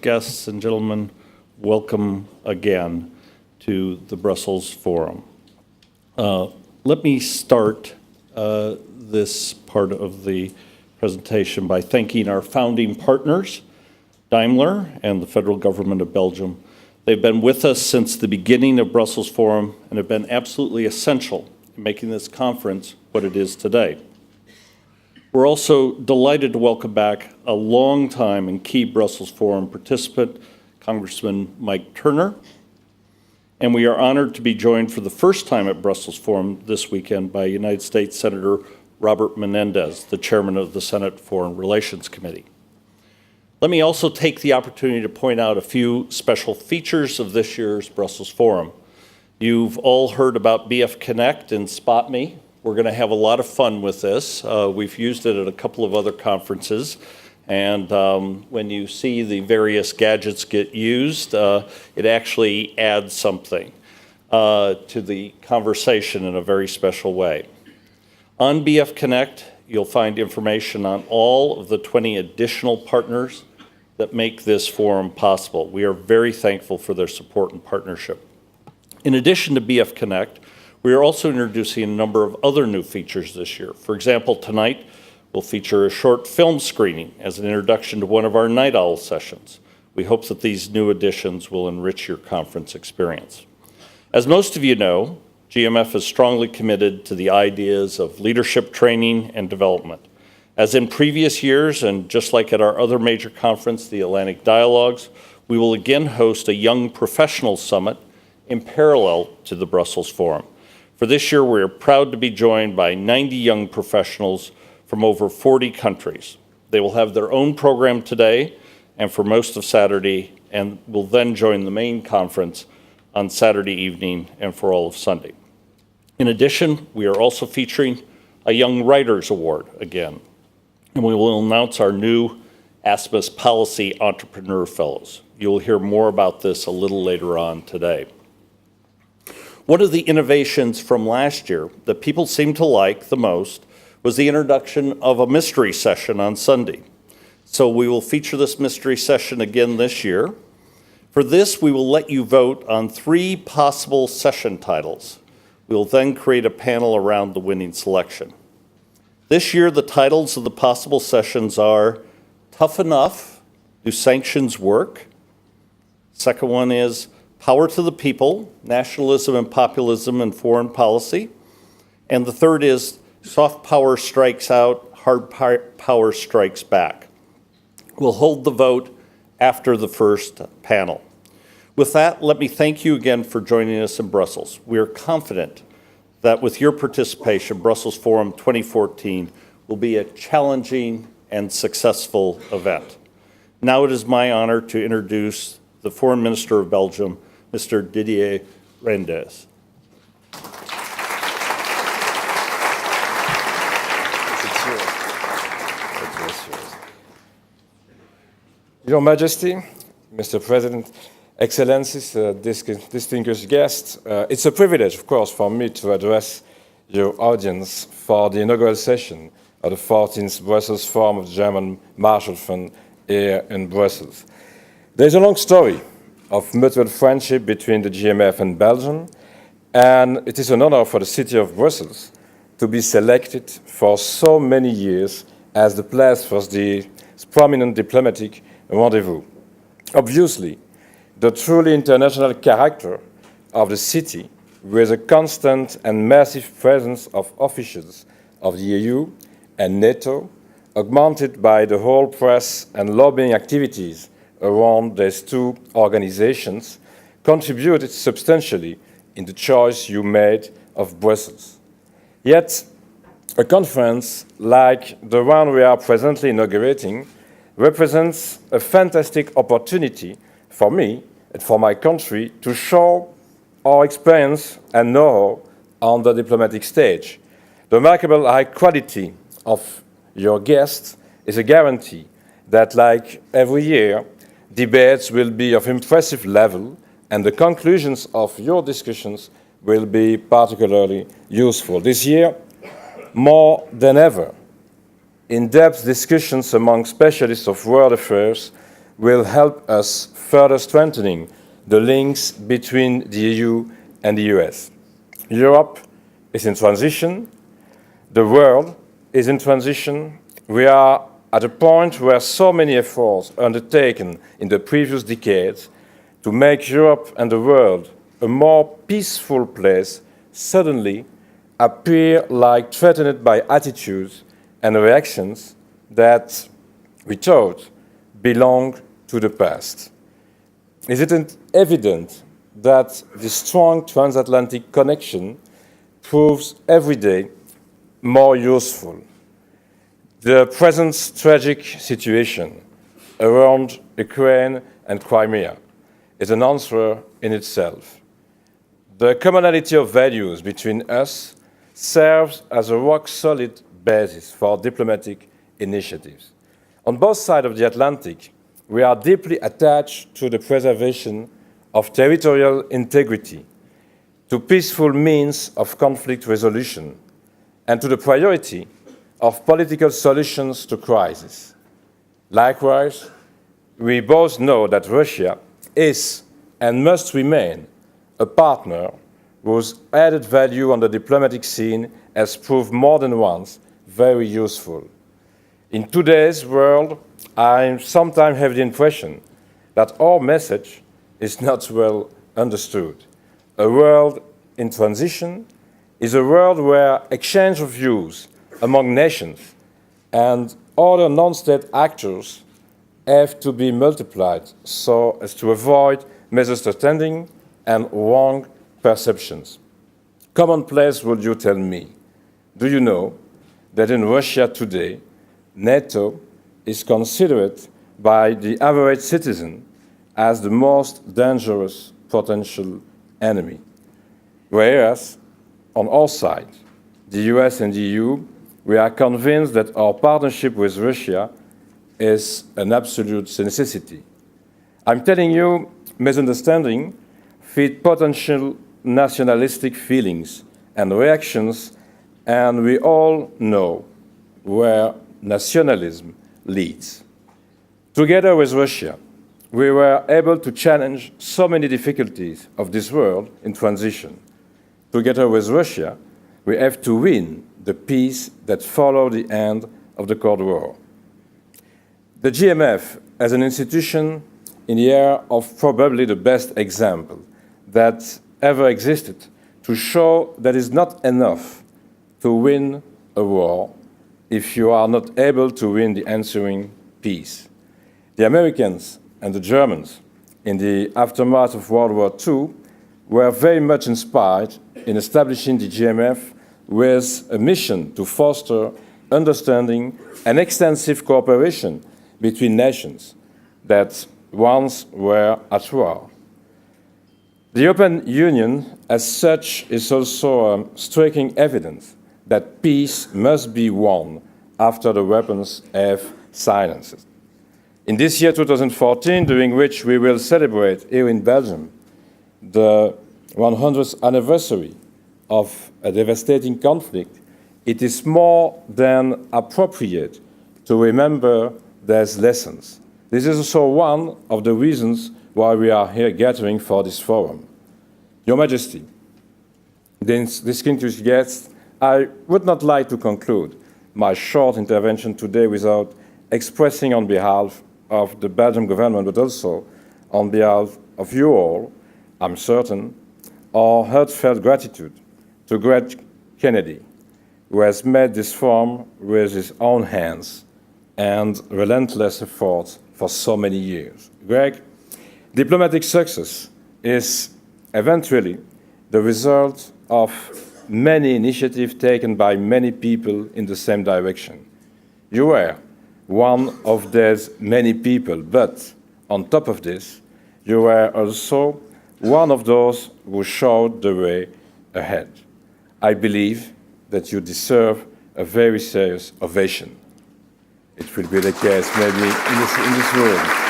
guests and gentlemen, welcome again to the Brussels Forum. Let me start this part of the presentation by thanking our founding partners, Daimler and the federal government of Belgium. They've been with us since the beginning of Brussels Forum and have been absolutely essential in making this conference what it is today. We're also delighted to welcome back a long-time and key Brussels Forum participant, Congressman Mike Turner, and we are honored to be joined for the first time at Brussels Forum this weekend by United States Senator Robert Menendez, the chairman of the Senate Foreign Relations Committee. Let me also take the opportunity to point out a few special features of this year's Brussels Forum. You've all heard about BF Connect and Spot Me. We're going to have a lot of fun with this. We've used it at a couple of other conferences. And when you see the various gadgets get used, it actually adds something to the conversation in a very special way. On BF Connect, you'll find information on all of the 20 additional partners that make this forum possible. We are very thankful for their support and partnership. In addition to BF Connect, we are also introducing a number of other new features this year. For example, tonight we'll feature a short film screening as an introduction to one of our Night Owl sessions. We hope that these new additions will enrich your conference experience. As most of you know, GMF is strongly committed to the ideas of leadership training and development. As in previous years, and just like at our other major conference, the Atlantic Dialogues, we will again host a Young Professionals Summit in parallel to the Brussels Forum. For this year, we are proud to be joined by 90 young professionals from over 40 countries. They will have their own program today and for most of Saturday, and will then join the main conference on Saturday evening and for all of Sunday. In addition, we are also featuring a Young Writers Award again, and we will announce our new ASMUS Policy Entrepreneur Fellows. You will hear more about this a little later on today. One of the innovations from last year that people seemed to like the most was the introduction of a mystery session on Sunday. So we will feature this mystery session again this year. For this, we will let you vote on 3 possible session titles. We will then create a panel around the winning selection. This year, the titles of the possible sessions are Tough Enough, Do Sanctions Work? Second one is Power to the People, Nationalism and Populism in Foreign Policy. And the third is Soft Power Strikes Out, Hard Power Strikes Back. We'll hold the vote after the first panel. With that, let me thank you again for joining us in Brussels. We are confident that with your participation, Brussels Forum 2014 will be a challenging and successful event. Now it is my honor to introduce the Foreign Minister of Belgium, Mr. Didier Reynders. Your Majesty, Mr. President, Excellencies, distinguished guests, it's a privilege, of course, for me to address your audience for the inaugural session of the 14th Brussels Forum of the German Marshall Fund here in Brussels. There's a long story of mutual friendship between the GMF and Belgium, and it is an honor for the city of Brussels to be selected for so many years as the place for this prominent diplomatic rendezvous. Obviously, the truly international character of the city, with a constant and massive presence of officials of the EU and NATO, augmented by the whole press and lobbying activities around these two organizations, contributed substantially in the choice you made of Brussels. Yet, a conference like the one we are presently inaugurating represents a fantastic opportunity for me and for my country to show our experience and know-how on the diplomatic stage. The remarkable high quality of your guests is a guarantee that, like every year, debates will be of impressive level, and the conclusions of your discussions will be particularly useful. This year, more than ever, in-depth discussions among specialists of world affairs will help us further strengthening the links between the EU and the US. Europe is in transition. The world is in transition. We are at a point where so many efforts undertaken in the previous decades to make Europe and the world a more peaceful place suddenly appear like threatened by attitudes and reactions that we thought belonged to the past. Is it evident that the strong transatlantic connection proves every day more useful? The present tragic situation around Ukraine and Crimea is an answer in itself. The commonality of values between us serves as a rock-solid basis for diplomatic initiatives. On both sides of the Atlantic, we are deeply attached to the preservation of territorial integrity, to peaceful means of conflict resolution, and to the priority of political solutions to crises. Likewise, we both know that Russia is and must remain a partner whose added value on the diplomatic scene has proved more than once very useful. In today's world, I sometimes have the impression that our message is not well understood. A world in transition is a world where exchange of views among nations and other non-state actors have to be multiplied so as to avoid misunderstanding and wrong perceptions. Commonplace, would you tell me? Do you know that in Russia today, NATO is considered by the average citizen as the most dangerous potential enemy? Whereas, on our side, the US and the EU, we are convinced that our partnership with Russia is an absolute necessity. I'm telling you, misunderstanding feed potential nationalistic feelings and reactions, and we all know where nationalism leads. Together with Russia, we were able to challenge so many difficulties of this world in transition. Together with Russia, we have to win the peace that followed the end of the Cold War. The GMF, as an institution in the air of probably the best example that ever existed to show that it's not enough to win a war if you are not able to win the ensuing peace. The Americans and the Germans, in the aftermath of World War II, were very much inspired in establishing the GMF with a mission to foster understanding and extensive cooperation between nations that once were at war. The European Union, as such, is also striking evidence that peace must be won after the weapons have silenced. In this year 2014, during which we will celebrate here in Belgium the 100th anniversary of a devastating conflict, it is more than appropriate to remember these lessons. This is also one of the reasons why we are here gathering for this forum. Your Majesty, distinguished guests, I would not like to conclude my short intervention today without expressing on behalf of the Belgian government, but also on behalf of you all, I'm certain, our heartfelt gratitude to Greg Kennedy, who has made this forum with his own hands and relentless efforts for so many years. Greg, diplomatic success is eventually the result of many initiatives taken by many people in the same direction. You were one of these many people, but on top of this, you were also one of those who showed the way ahead. I believe that you deserve a very serious ovation. It will be the case maybe in this room.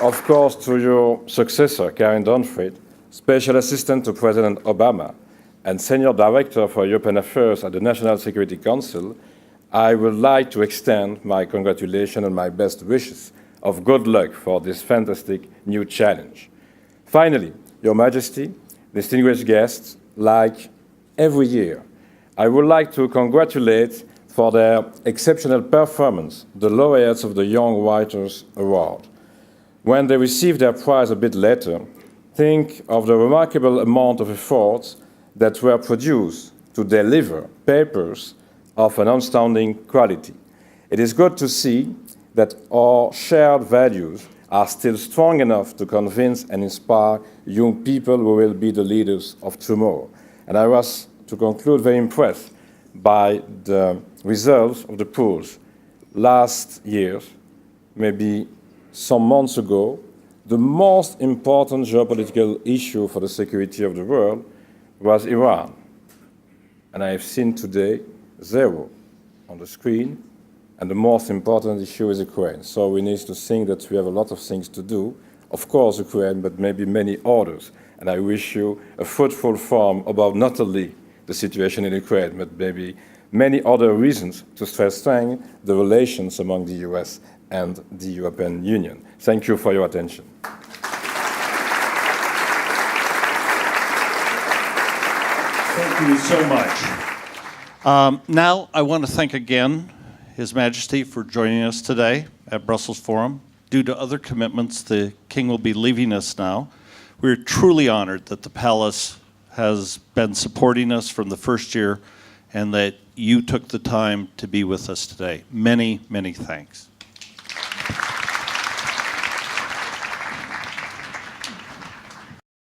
of course, to your successor, Karen Donfried, Special Assistant to President Obama and Senior Director for European Affairs at the National Security Council, I would like to extend my congratulations and my best wishes of good luck for this fantastic new challenge. Finally, Your Majesty, distinguished guests, like every year, I would like to congratulate for their exceptional performance the laureates of the Young Writers Award. When they receive their prize a bit later, think of the remarkable amount of efforts that were produced to deliver papers of an outstanding quality. It is good to see that our shared values are still strong enough to convince and inspire young people who will be the leaders of tomorrow. And I was, to conclude, very impressed by the results of the polls. Last year, maybe some months ago, the most important geopolitical issue for the security of the world was Iran. And I have seen today 0 on the screen, and the most important issue is Ukraine. So we need to think that we have a lot of things to do. Of course, Ukraine, but maybe many others. And I wish you a fruitful forum about not only the situation in Ukraine, but maybe many other reasons to strengthen the relations among the US and the European Union. Thank you for your attention. Thank you so much. Now, I want to thank again His Majesty for joining us today at Brussels Forum. Due to other commitments, the King will be leaving us now. We're truly honored that the Palace has been supporting us from the first year and that you took the time to be with us today. Many, many thanks.